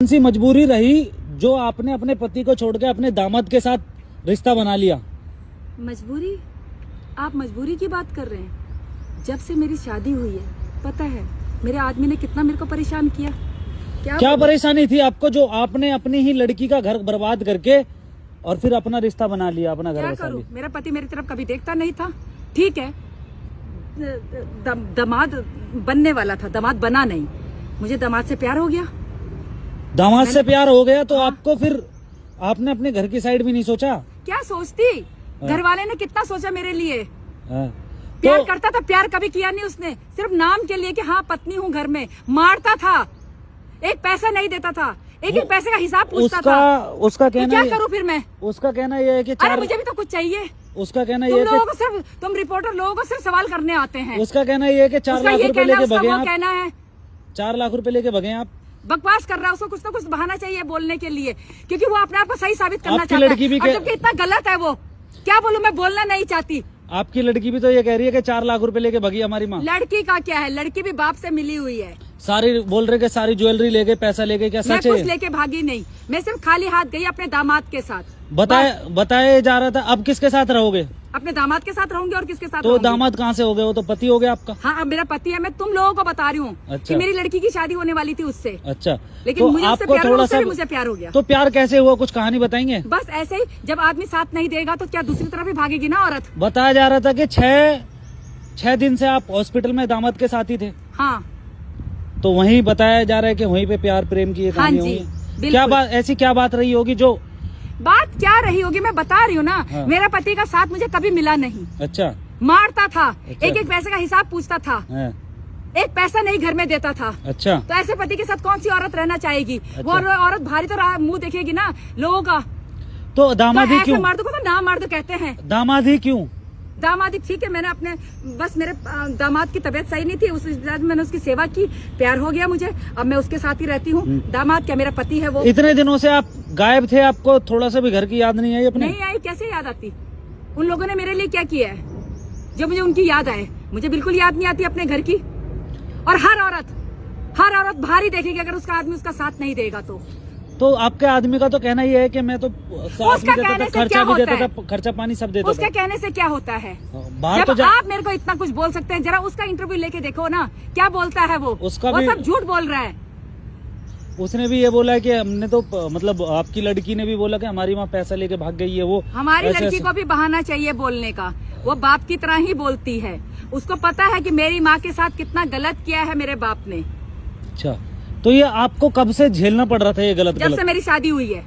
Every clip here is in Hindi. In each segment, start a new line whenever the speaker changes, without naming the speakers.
कौन सी मजबूरी रही जो आपने अपने पति को छोड़ के अपने दामाद के साथ रिश्ता बना लिया?
मजबूरी? आप मजबूरी की बात कर रहे हैं? जब से मेरी शादी हुई है, पता है मेरे आदमी ने कितना मेरे को परेशान किया। क्या
परेशानी थी आपको जो आपने अपनी ही लड़की का घर बर्बाद करके और फिर अपना रिश्ता बना लिया, अपना घर बसा लिया?
मेरा पति मेरी तरफ कभी देखता नहीं था। ठीक है, दामाद बनने वाला था, दामाद बना नहीं। मुझे दामाद से प्यार हो गया।
दामाद से प्यार हो गया तो आपको फिर आपने अपने घर की साइड भी नहीं सोचा?
क्या सोचती, घर वाले ने कितना सोचा मेरे लिए।
तो
प्यार करता था, प्यार कभी किया नहीं उसने। सिर्फ नाम के लिए कि हाँ पत्नी हूँ घर में। मारता था, एक पैसा नहीं देता था, एक एक पैसे का हिसाब पूछता था।
उसका कहना
तो क्या करूँ फिर मैं?
उसका कहना ये है कि
अरे मुझे भी तो कुछ चाहिए।
उसका कहना ये है कि
तुम रिपोर्टर लोगों को सिर्फ सवाल करने आते हैं।
उसका कहना ये है कि 4 लाख रुपए लेके भगे आप।
कहना है
4 लाख रुपए लेके भगे आप।
बकवास कर रहा है, उसको कुछ ना कुछ बहाना चाहिए बोलने के लिए, क्योंकि वो अपने आप को सही साबित करना चाहता
लड़की भी
है। जबकि इतना गलत है वो। क्या बोलूं, मैं बोलना नहीं चाहती।
आपकी लड़की भी तो ये कह रही है कि 4 लाख रुपए लेके भगी हमारी माँ।
लड़की का क्या है, लड़की भी बाप से मिली हुई है।
सारी बोल रहे कि सारी ज्वेलरी लेके, पैसा लेके, क्या सच है?
मैं कुछ लेके भागी नहीं, मैं सिर्फ खाली हाथ गई अपने दामाद के साथ।
बताया जा रहा था। अब किसके साथ रहोगे?
अपने दामाद के साथ रहूंगी। और किसके साथ?
तो दामाद कहाँ से हो गए? वो तो पति हो गया आपका।
हाँ, मेरा पति है। मैं तुम लोगों को बता रही हूँ कि मेरी लड़की की शादी होने वाली थी उससे।
अच्छा,
लेकिन
तो
मुझे
आपको थोड़ा सा
मुझे प्यार हो गया।
तो प्यार कैसे हुआ, कुछ कहानी बताएंगे?
बस ऐसे ही, जब आदमी साथ नहीं देगा तो क्या दूसरी तरफ भी भागेगी ना औरत।
बताया जा रहा था कि 6 दिन से आप हॉस्पिटल में दामाद के साथ ही थे।
हाँ,
तो वहीं बताया जा रहा है कि वहीं पे प्यार प्रेम की कहानी हुई। क्या बात, ऐसी क्या बात रही होगी जो?
बात क्या रही होगी मैं बता रही हूँ ना।
हाँ।
मेरा पति का साथ मुझे कभी मिला नहीं।
अच्छा।
मारता था।
अच्छा।
एक एक पैसे का हिसाब पूछता था।
हाँ।
एक पैसा नहीं घर में देता था।
अच्छा।
तो ऐसे पति के साथ कौन सी औरत रहना चाहेगी?
अच्छा।
वो औरत भारी तो मुंह देखेगी ना लोगों का।
तो दामाद ही क्यों?
मर्द को तो ना मर्द कहते हैं।
दामाद ही क्यों?
दामाद ही ठीक है। मैंने अपने बस मेरे दामाद की तबीयत सही नहीं थी, उस मैंने उसकी सेवा की, प्यार हो गया मुझे। अब मैं उसके साथ ही रहती हूँ। दामाद क्या, मेरा पति है वो।
इतने दिनों से आप गायब थे, आपको थोड़ा सा भी घर की याद नहीं आई अपने?
नहीं आई, कैसे याद आती? उन लोगों ने मेरे लिए क्या किया है जो मुझे उनकी याद आए? मुझे बिल्कुल याद नहीं आती अपने घर की। और हर औरत भारी देखेगी अगर उसका आदमी उसका साथ नहीं देगा तो
आपके आदमी का तो कहना ये है कि मैं तो साथ भी देता था, खर्चा भी देता था, खर्चा पानी सब देता था।
उसके कहने से क्या होता है?
बाहर
जब
तो
आप मेरे को इतना कुछ बोल सकते हैं, जरा उसका इंटरव्यू लेके देखो ना, क्या बोलता है वो।
उसका
वो
भी
सब झूठ बोल रहा है।
उसने भी ये बोला है कि हमने तो मतलब आपकी लड़की ने भी बोला कि हमारी माँ पैसा लेके भाग गई है। वो
हमारी लड़की को भी बहाना चाहिए बोलने का। वो बाप की तरह ही बोलती है। उसको पता है कि मेरी माँ के साथ कितना गलत किया है मेरे बाप ने।
अच्छा, तो ये आपको कब से झेलना पड़ रहा था ये गलत?
जब से मेरी शादी हुई है।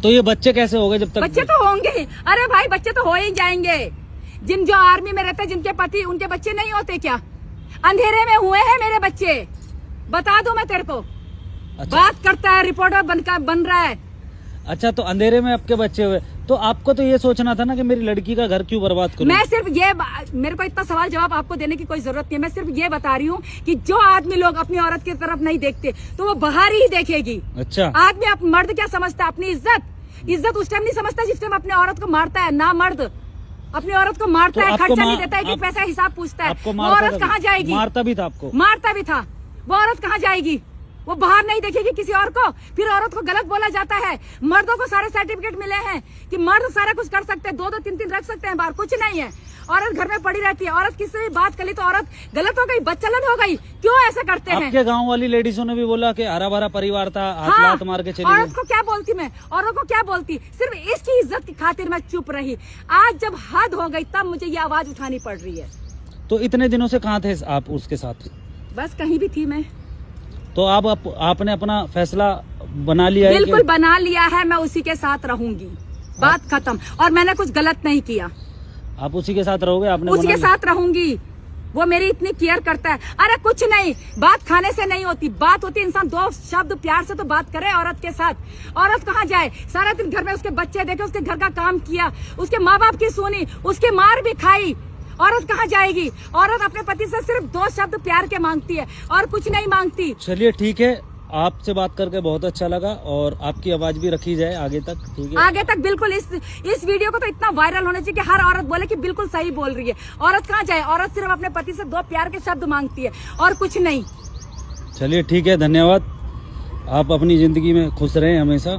तो ये बच्चे कैसे हो गए? जब तक
बच्चे तो होंगे। अरे भाई, बच्चे तो हो ही जाएंगे। जो आर्मी में रहते हैं, जिनके पति, उनके बच्चे नहीं होते क्या? अंधेरे में हुए हैं मेरे बच्चे, बता दूं मैं तेरे को।
अच्छा।
बात करता है, रिपोर्टर बन रहा है।
अच्छा, तो अंधेरे में आपके बच्चे हुए, तो आपको तो ये सोचना था ना कि मेरी लड़की का घर क्यों बर्बाद करूं?
मैं सिर्फ ये, मेरे को इतना सवाल जवाब आपको देने की कोई जरूरत नहीं है। मैं सिर्फ ये बता रही हूँ कि जो आदमी लोग अपनी औरत की तरफ नहीं देखते तो वो बाहर ही देखेगी।
अच्छा।
आदमी मर्द क्या समझता है? अपनी इज्जत उस टाइम नहीं समझता जिस टाइम अपने औरत को मारता है। ना मर्द अपनी औरत को मारता है, खर्चा नहीं देता है, एक पैसा हिसाब पूछता है। वो औरत कहाँ जाएगी?
मारता भी था आपको?
मारता भी था। वो औरत कहाँ जाएगी? वो बाहर नहीं देखेगी किसी और को। फिर औरत को गलत बोला जाता है। मर्दों को सारे सर्टिफिकेट मिले हैं कि मर्द सारा कुछ कर सकते हैं, 2-2 3-3 रख सकते हैं बाहर, कुछ नहीं है। औरत घर में पड़ी रहती है। औरत किसी से भी बात कर ली तो औरत गलत हो गई, बदचलन हो गई। क्यों ऐसा करते हैं?
आपके गांव वाली लेडीजों ने भी बोला कि हरा भरा परिवार था, हाथ लात मार के चली गई।
औरत को क्या बोलती मैं? औरत को क्या बोलती? सिर्फ इसकी इज्जत की खातिर मैं चुप रही। आज जब हद हो गई तब मुझे ये आवाज उठानी पड़ रही है।
तो इतने दिनों से कहाँ थे आप उसके साथ?
बस कहीं भी थी मैं।
तो आपने अपना फैसला बना लिया है?
बिल्कुल बना लिया है। मैं उसी के साथ रहूंगी, बात खत्म। और मैंने कुछ गलत नहीं किया।
आप उसी के साथ रहोगे? आपने
उसी के साथ रहूंगी। वो मेरी इतनी केयर करता है। अरे कुछ नहीं, बात खाने से नहीं होती, बात होती इंसान 2 शब्द प्यार से तो बात करे औरत के साथ। औरत कहाँ जाए? सारा दिन घर में उसके बच्चे देखे, उसके घर का काम किया, उसके माँ बाप की सुनी, उसकी मार भी खाई। औरत कहाँ जाएगी? औरत अपने पति से सिर्फ 2 शब्द प्यार के मांगती है और कुछ नहीं मांगती।
चलिए ठीक है, आपसे बात करके बहुत अच्छा लगा और आपकी आवाज भी रखी जाए आगे तक, ठीक है?
आगे तक बिल्कुल। इस वीडियो को तो इतना वायरल होना चाहिए कि हर औरत बोले कि बिल्कुल सही बोल रही है। औरत कहाँ जाए? औरत सिर्फ अपने पति से 2 प्यार के शब्द मांगती है और कुछ नहीं।
चलिए ठीक है, धन्यवाद। आप अपनी जिंदगी में खुश रहें हमेशा।